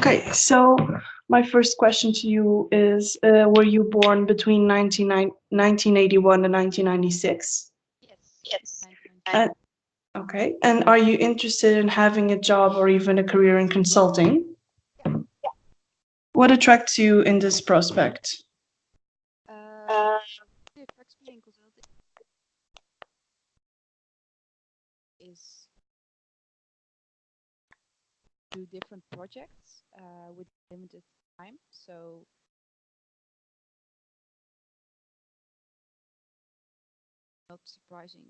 Okay, so my first question to you is, were you born between 1981 and 1996? Yes, 1992. And, okay, and are you interested in having a job or even a career in consulting? Yeah. What attracts you in this prospect? What really attracts me in consulting is do different projects with limited time. So not surprising.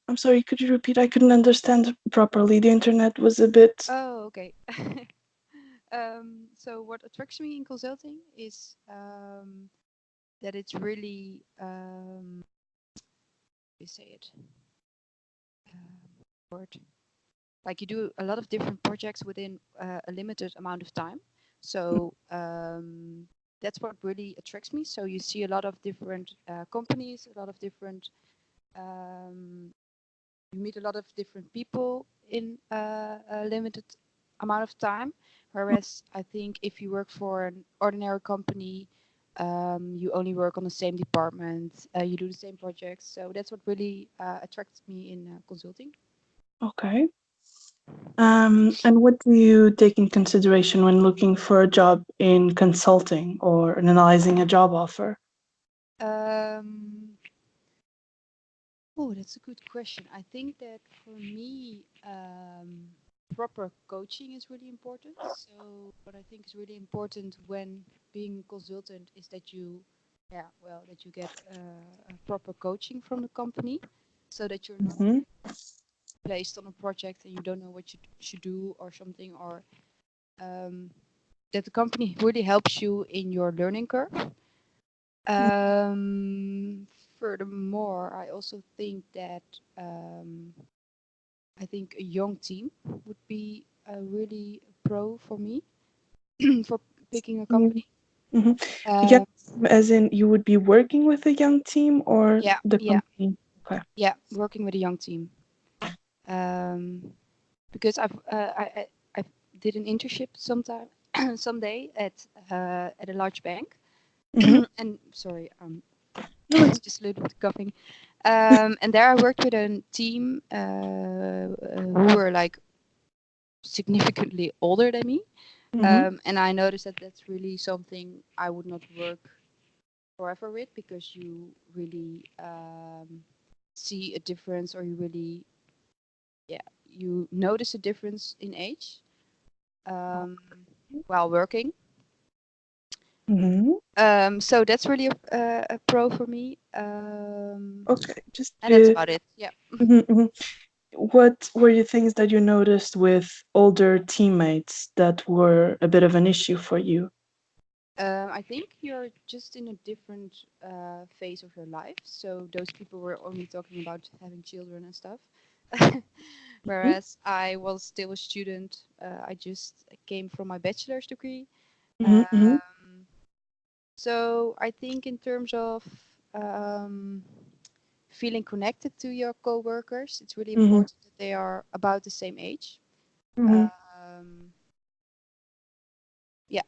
I'm sorry, could you repeat? I couldn't understand properly. The internet was a bit. Oh, okay. So what attracts me in consulting is that it's really you say it word like you do a lot of different projects within a limited amount of time. So that's what really attracts me. So you see a lot of different companies, a lot of different you meet a lot of different people in a limited amount of time. Whereas I think if you work for an ordinary company, you only work on the same department, you do the same projects. So that's what really attracts me in consulting. Okay. And what do you take in consideration when looking for a job in consulting or analyzing a job offer? Um, oh, that's a good question. I think that for me, proper coaching is really important. So what I think is really important when being a consultant is that you, yeah, well, that you get a proper coaching from the company, so that you're not Mm-hmm. placed on a project and you don't know what you should do or something, or that the company really helps you in your learning curve. Um, Furthermore, I also think that I think a young team would be a really pro for me for picking a company. Mm-hmm. Yeah, Uh, as in you would be working with a young team or yeah, the yeah, company? Okay. yeah. Working with a young team, um, because I did an internship sometime someday at a large bank, Mm-hmm. and sorry, No, it's just a little bit coughing. And there I worked with a team who were like significantly older than me. mm-hmm. And I noticed that that's really something I would not work forever with, because you really see a difference, or you really, yeah, you notice a difference in age um, while working. Mm-hmm. So that's really a pro for me. Okay, just And that's about it. Yeah. mhm, mhm. What were the things that you noticed with older teammates that were a bit of an issue for you? I think you're just in a different phase of your life. So those people were only talking about having children and stuff. Mhm, Whereas I was still a student. I just came from my bachelor's degree. mhm, mhm, Um, so I think in terms of um, feeling connected to your coworkers, it's really mhm, important that they are about the same age. mhm. Um, yeah,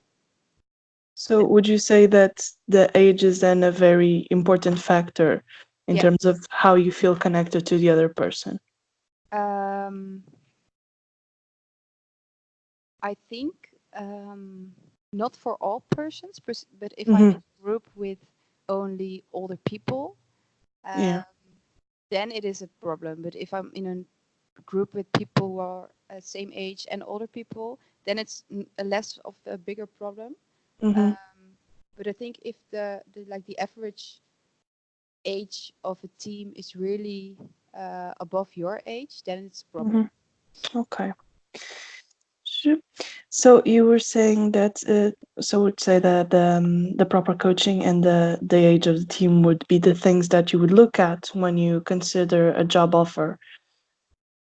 So would you say that the age is then a very important factor in yeah. terms of how you feel connected to the other person? Um, I think not for all persons, but if I'm in Hmm. a group with only older people, Yeah. um, then it is a problem. But if I'm in a group with people who are same age and older people, then it's a less of a bigger problem. Hmm. But I think if the like the average age of a team is really above your age, then it's a problem. Hmm. Okay. Sure. So you were saying that, so would say that the proper coaching and the age of the team would be the things that you would look at when you consider a job offer.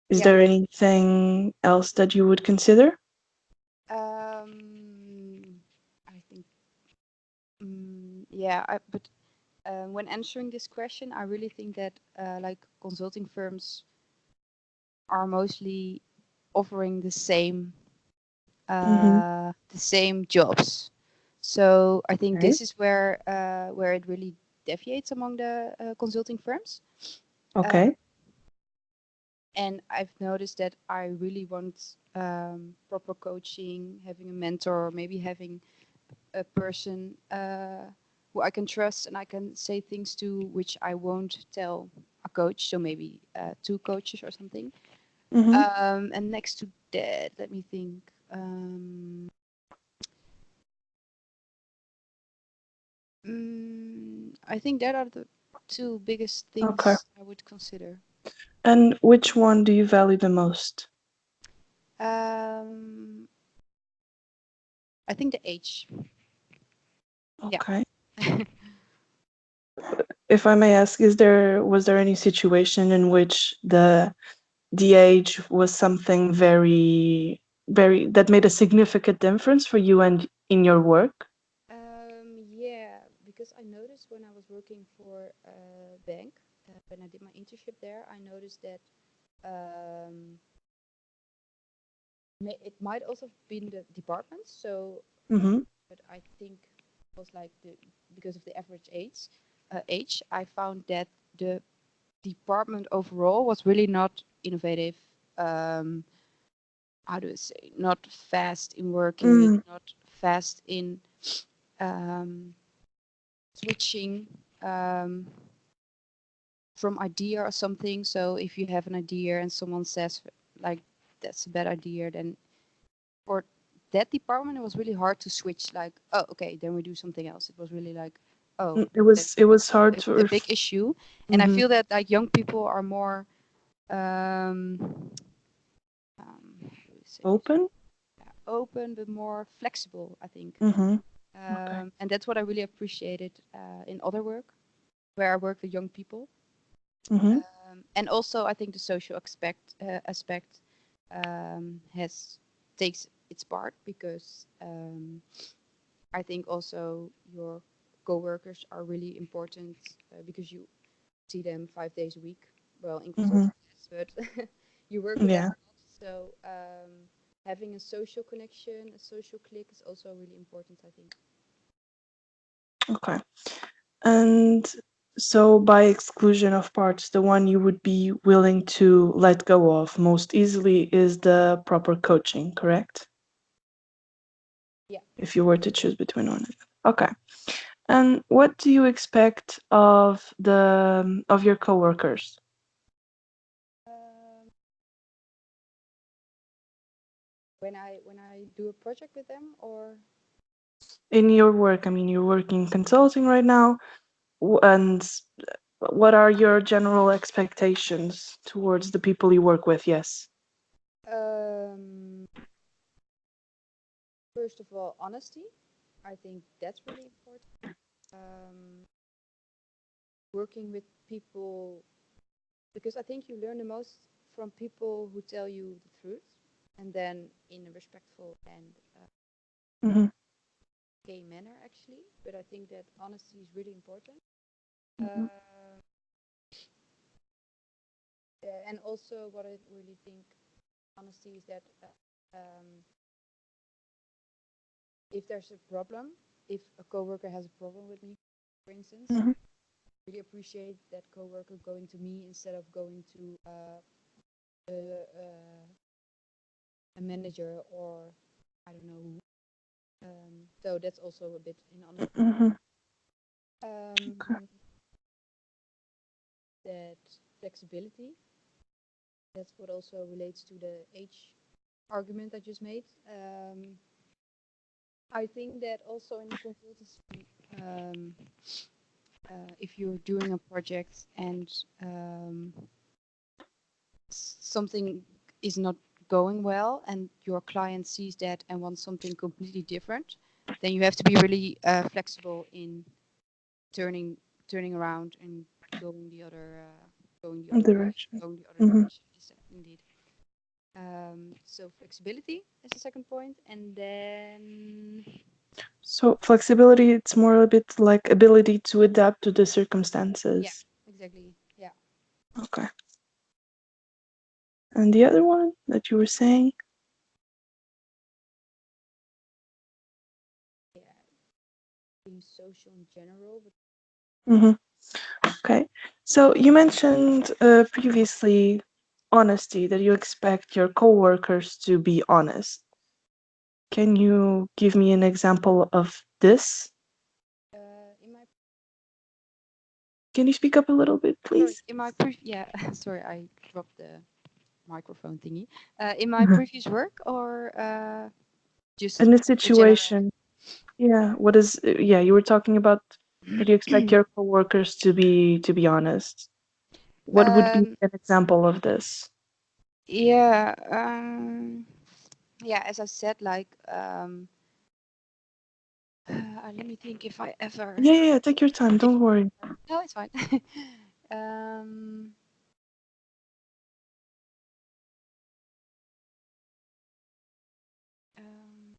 Is Yeah. there anything else that you would consider? I think yeah, but when answering this question, I really think that like consulting firms are mostly offering the same Mm-hmm. the same jobs. So I think Okay. this is where it really deviates among the consulting firms. Uh, Okay. and I've noticed that I really want proper coaching, having a mentor, or maybe having a person who I can trust and I can say things to, which I won't tell a coach. So maybe two coaches or something. Mm-hmm. And next to that, let me think. Um, I think that are the two biggest Okay. things I would consider. And which one do you value the most? Um, I think the age. Yeah. Okay. If I may ask, was there any situation in which the age was something very that made a significant difference for you and in your work? Yeah, because I noticed when I was working for a bank, when I did my internship there, I noticed that um, it might also have been the department. So, Mm-hmm. but I think it was like because of the average age, I found that the department overall was really not innovative. Um, how do I say? Not fast in working, Mm, not fast in um, switching um, from idea or something. So if you have an idea and someone says like that's a bad idea, then for that department it was really hard to switch. Like, oh, okay, then we do something else. It was really like, oh, that's it was hard to a big issue. And I mm-hmm. feel that like young people are more um, how do we say it? Open. Yeah, open but more flexible, I think. Mm-hmm. Okay. And that's what I really appreciated in other work where I work with young people. Mm-hmm. And also, I think the social aspect has takes its part because I think also your coworkers are really important because you see them 5 days a week. Well, in Mm-hmm. consulting, yes, but you work with them Yeah. a lot. So having a social connection, a social click is also really important, I think. Okay. And so, by exclusion of parts, the one you would be willing to let go of most easily is the proper coaching, correct? Yeah. If you were to choose between one. Okay. And what do you expect of of your coworkers Um, when I do a project with them, or in your work? I mean, you're working consulting right now, and what are your general expectations towards the people you work with? Yes. um, first of all, honesty. I think that's really important. Um, working with people because I think you learn the most from people who tell you the truth, and then in a respectful and Mm-hmm. gay manner, actually. But I think that honesty is really important. Mm-hmm. Uh, and also, what I really think honesty is that if there's a problem, if a coworker has a problem with me, for instance, Mm-hmm. really appreciate that coworker going to me instead of going to a, a manager or I don't know who. So that's also a bit in honesty. Mm-hmm. Um, that flexibility. That's what also relates to the age argument I just made. I think that also in the consultancy, um, if you're doing a project and um, something is not going well and your client sees that and wants something completely different, then you have to be really flexible in turning turning around and going the other going the other way, Direction. going the other Mm-hmm. direction. Indeed. So flexibility is the second point, and then So flexibility, it's more a bit like ability to adapt to the yeah, circumstances. exactly. Yeah. Okay. And the other one that you were saying? being social in general, but Hmm. Okay. So you mentioned previously honesty, that you expect your coworkers to be honest. Can you give me an example of this? in my Can you speak up a little bit, sorry, please? in my yeah, sorry, I dropped the microphone thingy. In my previous work, or just In a in general. situation, yeah, what is, yeah, you were talking about that you expect your coworkers to be honest. What would be um, an example of this? yeah, yeah. As I said, like, let me think if I ever. Yeah, yeah, yeah, take your time, If don't worry. no, it's fine. um, um,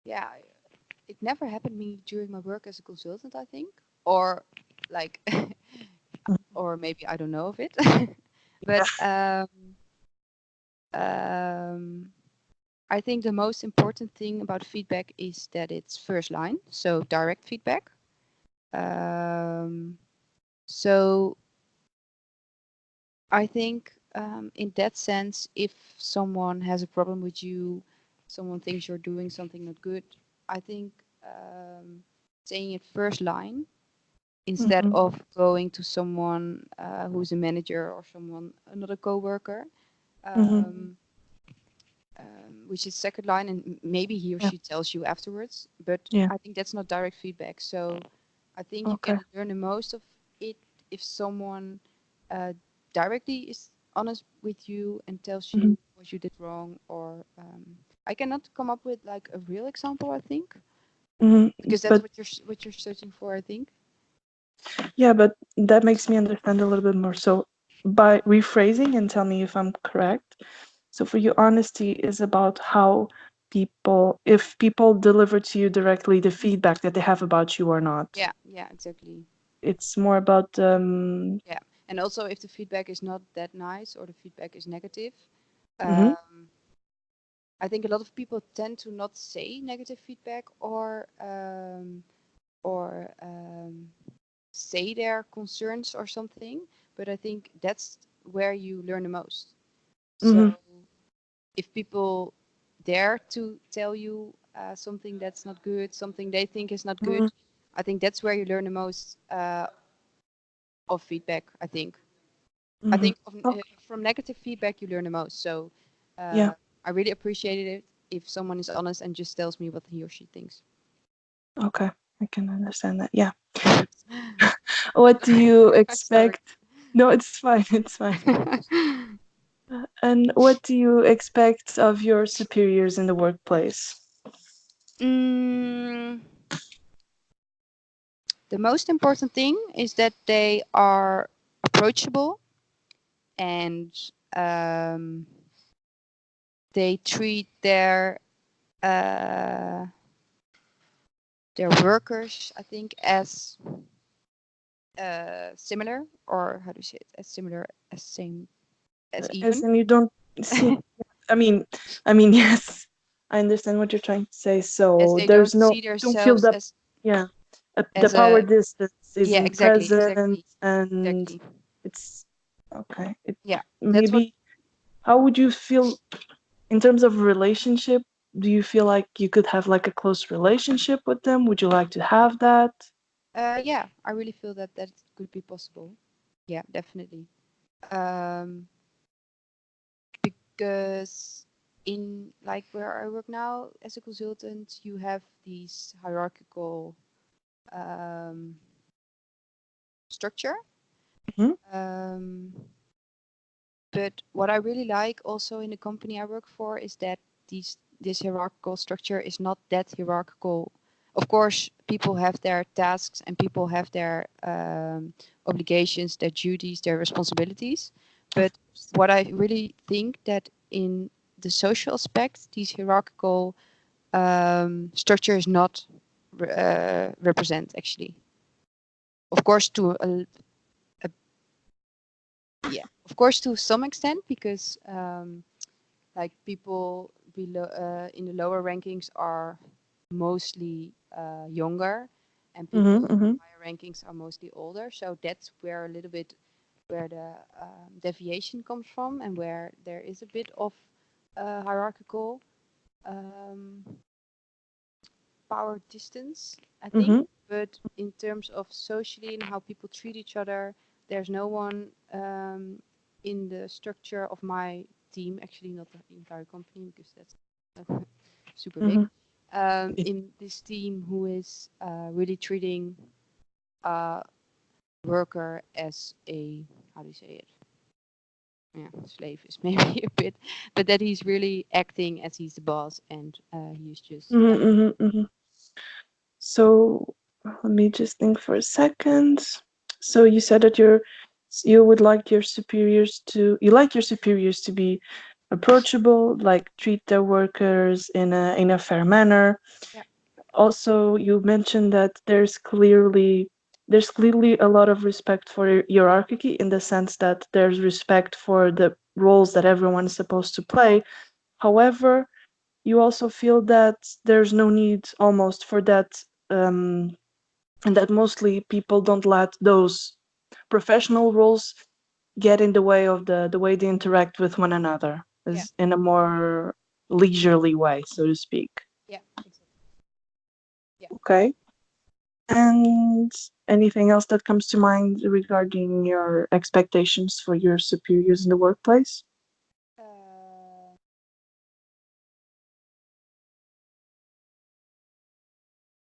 yeah, it never happened me during my work as a consultant, I think, or like, or maybe I don't know of it, but um, I think the most important thing about feedback is that it's first line, so direct feedback. Um, so I think in that sense, if someone has a problem with you, someone thinks you're doing something not good, I think saying it first line instead Mm-hmm. of going to someone who's a manager or someone another coworker, Mm-hmm. um, which is second line, and maybe he or Yeah, she tells you afterwards. But yeah, I think that's not direct feedback. So I think you okay. can learn the most of it if someone uh, directly is honest with you and tells Mm-hmm. you what you did wrong. Or I cannot come up with like a real example. I think Mm-hmm. because that's But what you're searching for. I think. yeah, but that makes me understand a little bit more. So by rephrasing, and tell me if I'm correct. So for you, honesty is about how people, if people deliver to you directly the feedback that they have about you or not. Yeah. Yeah. Exactly. It's more about Yeah. And also, if the feedback is not that nice or the feedback is negative, mhm, um, I think a lot of people tend to not say negative feedback or say their concerns or something. But I think that's where you learn the most. mhm, So if people dare to tell you something that's not good, something they think is not good, mhm, I think that's where you learn the most of feedback. I mhm. think Okay. from negative feedback you learn the most. So Yeah. I really appreciated it if someone is honest and just tells me what he or she thinks. Okay. I can understand that. Yeah. What do you Sorry. expect? No, it's fine. It's fine. And what do you expect of your superiors in the workplace? mm, the most important thing is that they are approachable and um, they treat uh, their workers, I think, as similar, or how do you say it? As similar, as same, as As even, in you don't see, I mean, I mean, yes, I understand what you're trying to say. as So they there's don't no, see don't feel themselves that, yeah, the as power a distance yeah, isn't exactly, present, exactly, and exactly. it's okay. It Yeah, that's what. maybe, how would you feel in terms of relationship? Do you feel like you could have like a close relationship with them? Would you like to have that? Yeah, I really feel that that could be possible. Yeah, definitely. Um, because in like where I work now as a consultant, you have these hierarchical um, structure. Hmm. Um, but what I really like also in the company I work for is that this hierarchical structure is not that hierarchical. Of course, people have their tasks and people have their obligations, their duties, their responsibilities. Of But what I really think that in the social aspect, these hierarchical structure is not represent actually. Of course, a yeah, of course to some extent because like people below in the lower rankings are mostly younger, and people Mm-hmm. Mm-hmm. higher rankings are mostly older. So that's where a little bit where the deviation comes from, and where there is a bit of hierarchical um, power distance, I think. Mm-hmm. But in terms of socially and how people treat each other, there's no one in the structure of my team, actually not the entire company because that's super big, Mm-hmm. in this team who is really treating a worker as a, how do you say it? Yeah, slave is maybe a bit, but that he's really acting as he's the boss, and he's just Mm-hmm. Mm-hmm. Mm-hmm. So let me just think for a second. So you said that you would like your superiors to you like your superiors to be approachable, like treat their workers in a fair manner. yeah, Also, you mentioned that there's clearly a lot of respect for hierarchy in the sense that there's respect for the roles that everyone is supposed to play. However, you also feel that there's no need almost for that, um, and that mostly people don't let those professional roles get in the way of the way they interact with one another, yeah, as in a more leisurely way, so to speak. yeah, exactly. Yeah. Okay. And anything else that comes to mind regarding your expectations for your superiors in the workplace? Uh,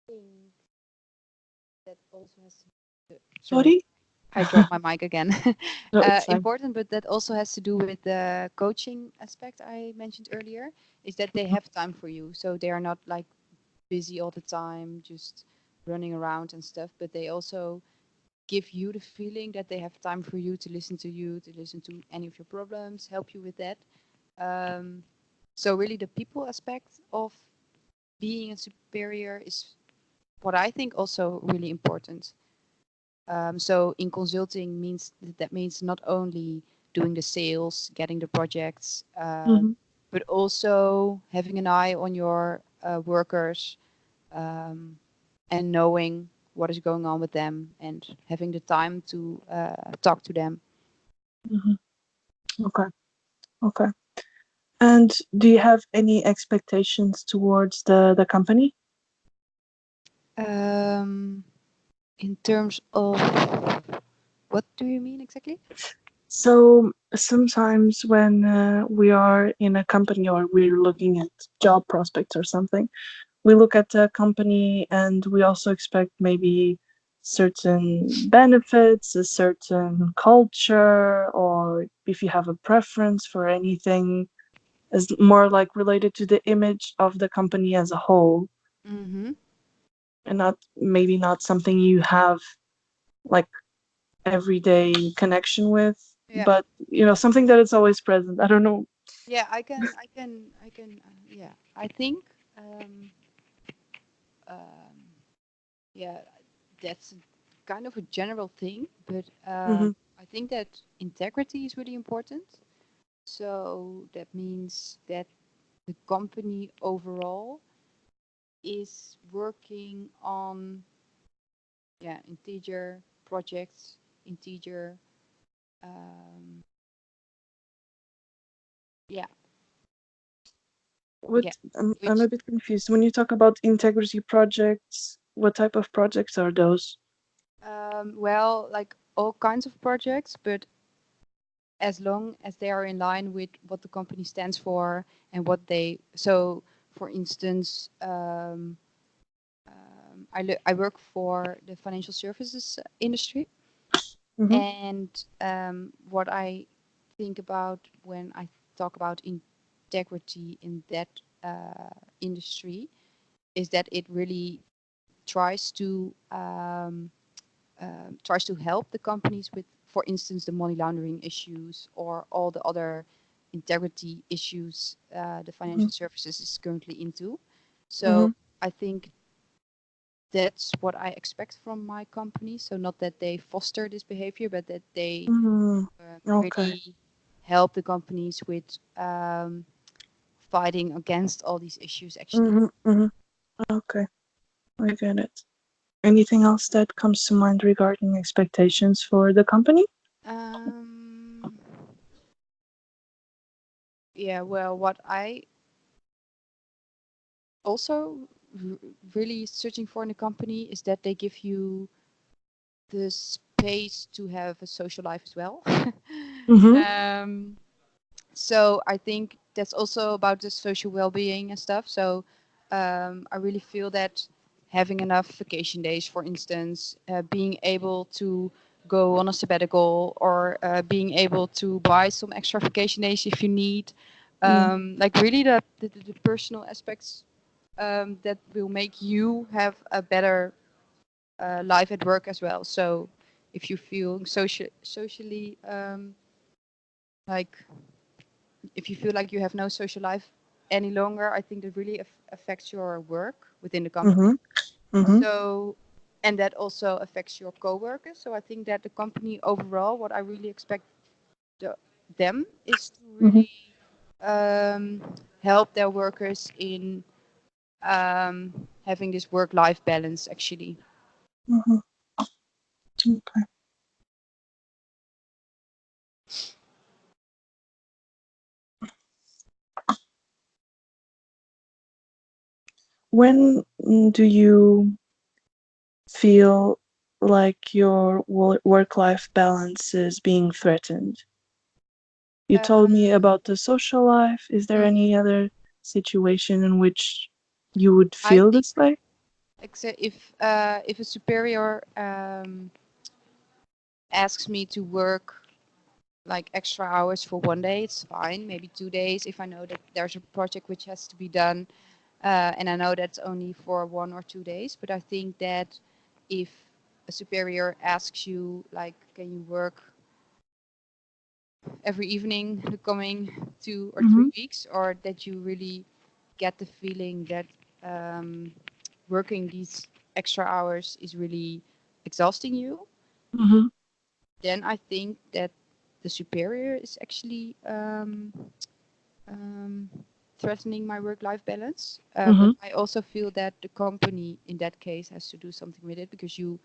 think that also has to, sorry, Sorry? I dropped my mic again. No, it's fine. Important, but that also has to do with the coaching aspect I mentioned earlier, is that they have time for you. So they are not like busy all the time, just running around and stuff, but they also give you the feeling that they have time for you, to listen to any of your problems, help you with that. Um, so really the people aspect of being a superior is what I think also really important. So in consulting that means not only doing the sales, getting the projects, Mm-hmm. but also having an eye on your workers, and knowing what is going on with them and having the time to talk to them. Mm-hmm. Okay. Okay. And do you have any expectations towards the company? Um, in terms of what do you mean exactly? So sometimes when we are in a company or we're looking at job prospects or something, we look at the company and we also expect maybe certain benefits, a certain culture, or if you have a preference for anything is more like related to the image of the company as a whole, Mm-hmm. and not maybe not something you have like everyday connection with, Yeah. but something that is always present. I don't know. Yeah, I can. Yeah, I think. Um, um, yeah, that's kind of a general thing, but Mm-hmm. I think that integrity is really important. So that means that the company overall is working on, yeah, integer projects, integer, um, yeah, What yeah, I'm which a bit confused when you talk about integrity projects. What type of projects are those? well, like all kinds of projects, but as long as they are in line with what the company stands for and what they, so for instance, I work for the financial services industry, Mm-hmm. and what I think about when I talk about integrity in that industry is that it really tries to tries to help the companies with, for instance, the money laundering issues or all the other integrity issues the Mm-hmm. financial services is currently into. Mm-hmm. So I think that's what I expect from my company. So not that they foster this behavior, but that they Mm-hmm. Okay. really help the companies with fighting against all these issues actually. Mm-hmm. Mm-hmm. Okay. I get it. Anything else that comes to mind regarding expectations for the company? Um, yeah, well, what I also r- really searching for in a company is that they give you the space to have a social life as well. Mm-hmm. um, so I think that's also about the social well-being and stuff. So I really feel that having enough vacation days, for instance, being able to go on a sabbatical or being able to buy some extra vacation days if you need, Yeah. like really the personal aspects that will make you have a better life at work as well. So if you feel socially like if you feel like you have no social life any longer, I think that really affects your work within the company. Mm-hmm. Mm-hmm. So, and that also affects your coworkers. So I think that the company overall, what I really expect the, them is to Mm-hmm. really um, help their workers in having this work-life balance. Actually, Mm-hmm. Okay. When do you feel like your work-life balance is being threatened? You told me um, about the social life. Is there mhm. any other situation in which you would I feel think this way? except if a superior asks me to work like extra hours for one day, it's fine. Maybe 2 days if I know that there's a project which has to be done, and I know that's only for 1 or 2 days. But I think that if a superior asks you, like, can you work every evening the coming 2 or 3 weeks, or that you really get the feeling that um, working these extra hours is really exhausting you, Mm-hmm. then I think that the superior is actually um, threatening my work-life balance. But Mm-hmm. I also feel that the company, in that case, has to do something with it because you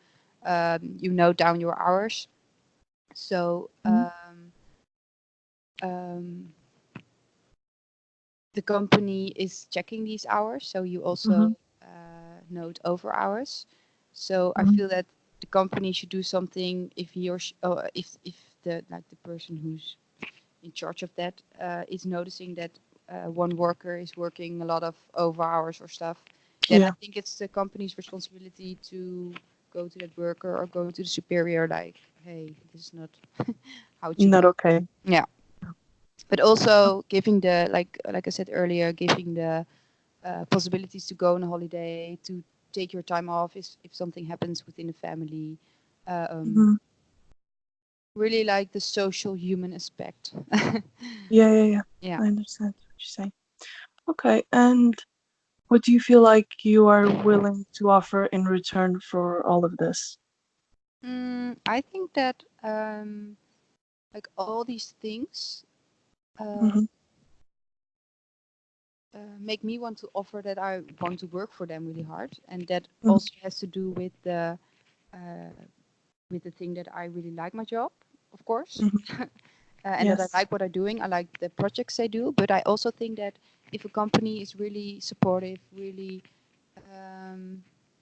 note down your hours. So um, the company is checking these hours. So you Mm-hmm. also note over hours. So I Mm-hmm. feel that the company should do something if he or if the like the person who's in charge of that is noticing that one worker is working a lot of over hours or stuff, then I Yeah. think it's the company's responsibility to go to that worker or go to the superior like, hey, this is not how it should Not be. okay. Yeah. But also giving the like I said earlier, giving the possibilities to go on a holiday, to take your time off if something happens within the family. Um, Mm-hmm. really like the social human aspect. Yeah, yeah, yeah. Yeah. I understand what you're saying. Okay, and what do you feel like you are willing to offer in return for all of this? I think that like all these things uh, Mm-hmm. make me want to offer that I want to work for them really hard, and that Mm-hmm. also has to do uh, with the thing that I really like my job, of course, Mm-hmm. and that I Yes. like what I'm doing. I like the projects I do, but I also think that if a company is really supportive, really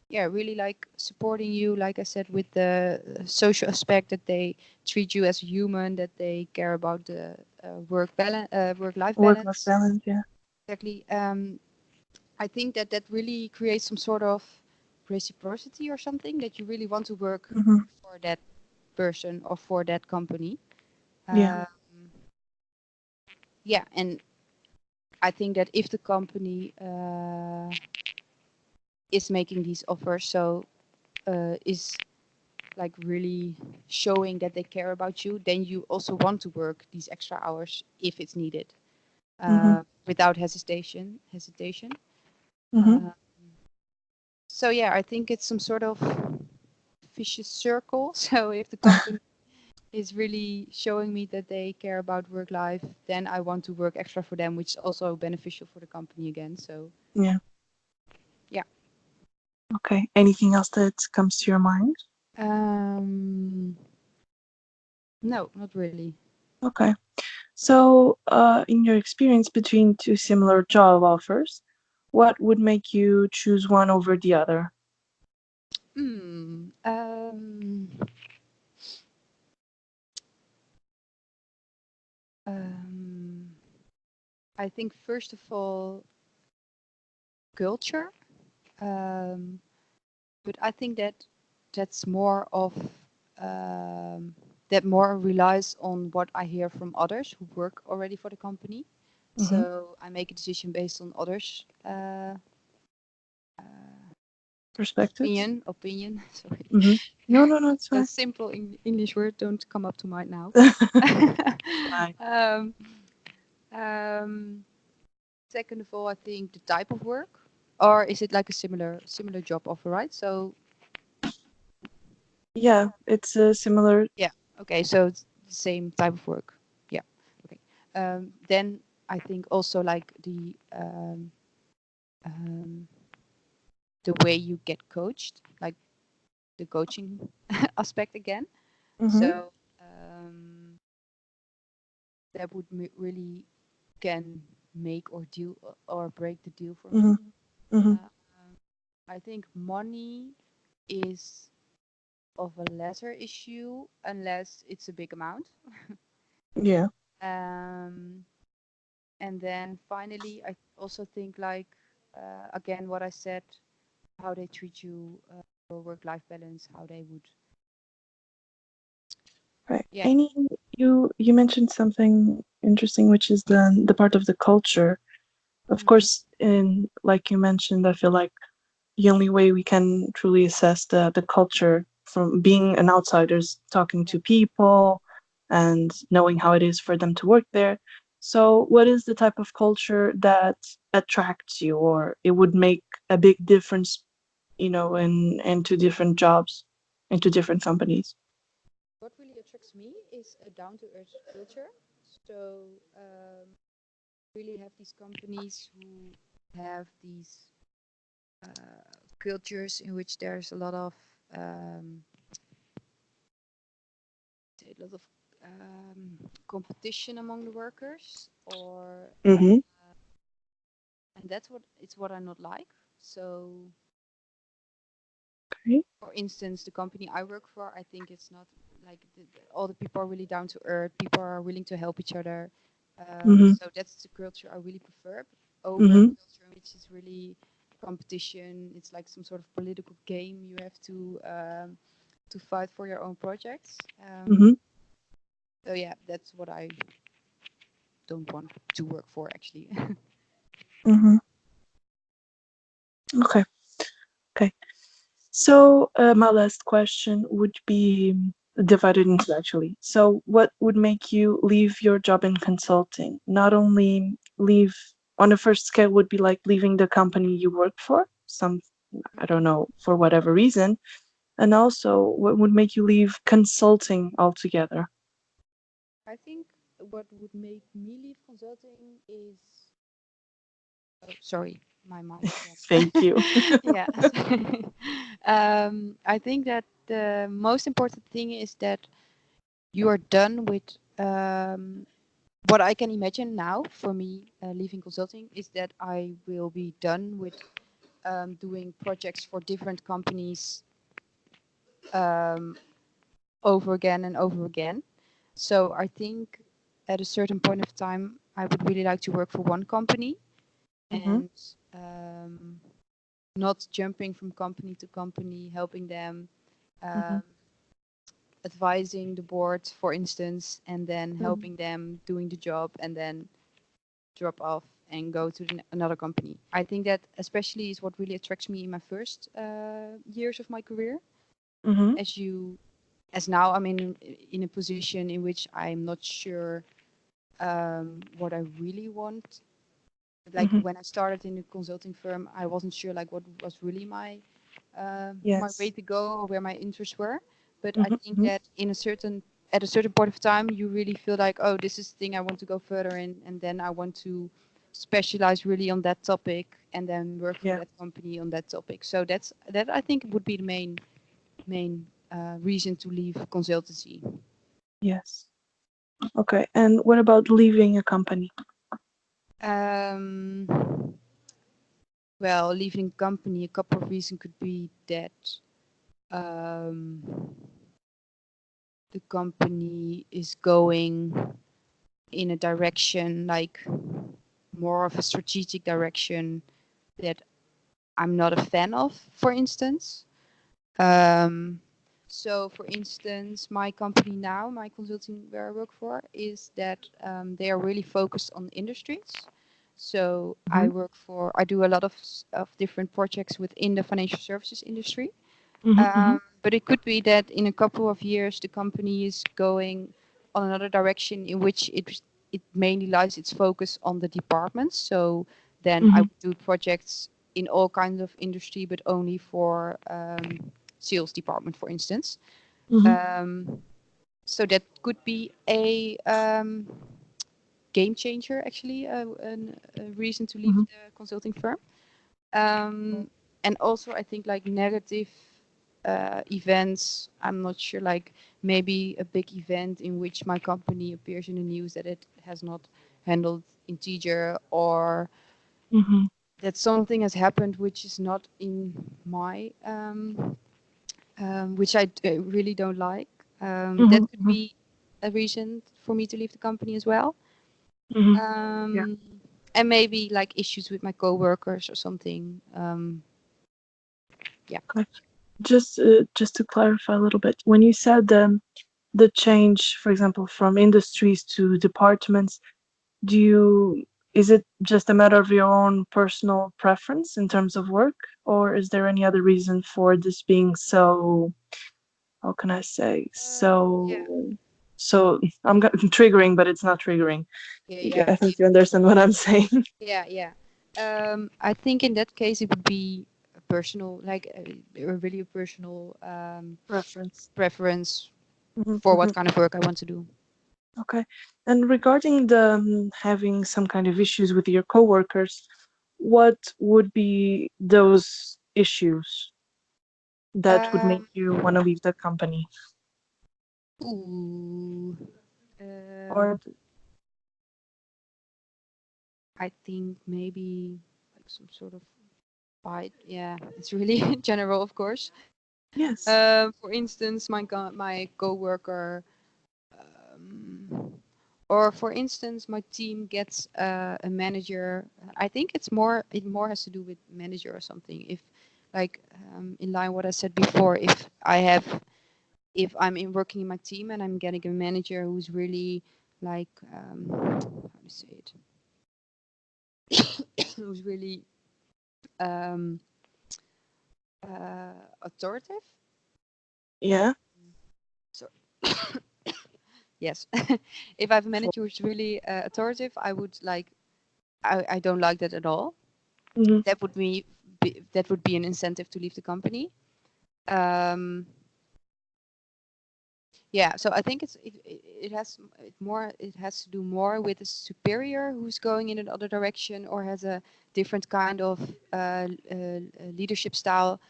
yeah, really like supporting you, like I said, with the social aspect, that they treat you as a human, that they care about the work-life Work-life balance. balance, yeah. Exactly. I think that that really creates some sort of reciprocity or something, that you really want to work Mm-hmm. for that person or for that company. Yeah. Um, yeah, and I think that if the company is making these offers, so is like really showing that they care about you, then you also want to work these extra hours if it's needed, Mm-hmm. without hesitation. Hesitation. Mm-hmm. Uh, so yeah, I think it's some sort of vicious circle. So if the company is really showing me that they care about work life, then I want to work extra for them, which is also beneficial for the company again. So Yeah. yeah. Okay. Anything else that comes to your mind? Um, no, not really. Okay. So, in your experience between two similar job offers, what would make you choose one over the other? Hmm. Um, I think first of all, culture. Um, but I think that that's more of um, that more relies on what I hear from others who work already for the company. Mm-hmm. So I make a decision based on others' uh, Perspectives? opinion. Sorry, Mm-hmm. No, no, no, it's a fine. simple English word don't come up to mind now. Fine. um, um, Second of all, I think the type of work, or is it like a similar job offer, right? So Yeah, it's a similar. yeah, okay, so it's the same type of work. Yeah, okay. Then I think also like um, the way you get coached, like the coaching aspect again. Mm-hmm. So that would really can make or deal or break the deal for Mm-hmm. me. Mm-hmm. Um, I think money is of a lesser issue unless it's a big amount. Yeah. Um, and then finally, I also think like again what I said, how they treat you, your work-life balance, how they would, Right. yeah. Any you mentioned something interesting, which is the part of the culture. Of Mm-hmm. course, in like you mentioned, I feel like the only way we can truly assess the culture from being an outsider is talking Yeah. to people and knowing how it is for them to work there. So, what is the type of culture that attracts you, or it would make a big difference, in into different jobs, into different companies? What really attracts me is a down-to-earth culture. So really have these companies who have these cultures in which there's a lot of um, a lot of competition among the workers, or Mm-hmm. and that's what I not like. So, Okay. for instance, the company I work for, I think it's not like all the people are really down to earth. People are willing to help each other. Mm-hmm. So that's the culture I really prefer over a Mm-hmm. culture which is really competition. It's like some sort of political game. You have to fight for your own projects. Mm-hmm. So yeah, that's what I don't want to work for actually. Mm-hmm. Okay. Okay. So, my last question would be divided into actually. So, what would make you leave your job in consulting? Not only leave on a first scale would be like leaving the company you work for, I don't know, for whatever reason, and also what would make you leave consulting altogether? I think what would make me leave consulting is, oh, sorry, my mic is Thank on. you. Yeah. I think that the most important thing is that you are done with what I can imagine now for me leaving consulting is that I will be done with doing projects for different companies um, over again and over again. So I think at a certain point of time, I would really like to work for one company Mm-hmm. and not jumping from company to company, helping them, Mm-hmm. um, advising the board, for instance, and then Mm-hmm. helping them doing the job and then drop off and go to another company. I think that especially is what really attracts me in my first years of my career. Mm-hmm. As you, as now I'm in a position in which I'm not sure what I really want. Like Mm-hmm. when I started in a consulting firm, I wasn't sure like what was really my way Yes. to go or where my interests were. But I Mm-hmm. think Mm-hmm. that at a certain point of time, you really feel like, oh, this is the thing I want to go further in, and then I want to specialize really on that topic and then work for Yeah. that company on that topic. So that I think would be the main reason to leave consultancy. Yes. Okay. And what about leaving a company? Um, well, leaving company, a couple of reasons could be that um, the company is going in a direction like more of a strategic direction that I'm not a fan of, for instance. Um, so, for instance, my company now, my consulting where I work for, is that they are really focused on industries. So Mm-hmm. I do a lot of different projects within the financial services industry. Mm-hmm. Mm-hmm. But it could be that in a couple of years the company is going on another direction in which it mainly lies its focus on the departments. So then I Mm-hmm. would do projects in all kinds of industry, but only for sales department, for instance. Mm-hmm. So that could be a game changer, actually, a reason to leave Mm-hmm. the consulting firm. And also, I think like negative events. I'm not sure, like maybe a big event in which my company appears in the news that it has not handled integer, or Mm-hmm. that something has happened which is not in my which really don't like. That could Mm-hmm. be a reason for me to leave the company as well. Mm-hmm. Yeah. Um, and maybe like issues with my coworkers or something. Yeah. Okay. Just to clarify a little bit, when you said the change, for example, from industries to departments, do you is it just a matter of your own personal preference in terms of work, or is there any other reason for this being so, how can I say, Yeah. so I'm triggering, but it's not triggering. Yeah. Yeah. I think you understand what I'm saying. Yeah, yeah. I think in that case it would be a personal, like really a personal Preference. preference Hmm. for Hmm. what kind of work I want to do. Okay. And regarding the having some kind of issues with your coworkers, what would be those issues that would make Um, you want to leave the company? ooh, Or I think maybe like some sort of fight. Yeah, it's really general, of course. yes. For instance, my coworker, um, or for instance, my team gets a manager. I think it more has to do with manager or something. If like in line what I said before, if I'm in working in my team and I'm getting a manager who's really like how to say it, who's really um, authoritative. Yeah. So yes, if I have a For, manager who's really authoritative, I would like I don't like that at all. hmm. That would be an incentive to leave the company. Um, yeah, so I think it has to do more with a superior who's going in another direction or has a different kind of leadership style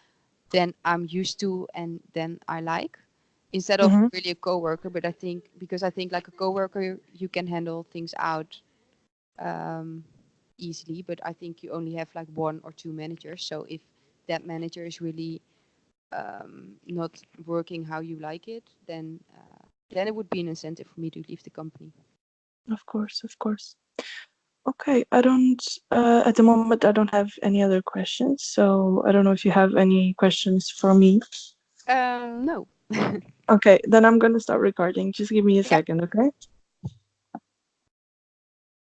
than I'm used to and than I like, instead of Hmm. really a coworker. But I think because I think like a coworker, you can handle things out um, easily. But I think you only have like one or two managers. So if that manager is really not working how you like it, then it would be an incentive for me to leave the company. Of course, of course. Okay, I don't, at the moment, I don't have any other questions. So I don't know if you have any questions for me. No. Okay, then I'm gonna start recording. Just give me a Yeah. second, okay?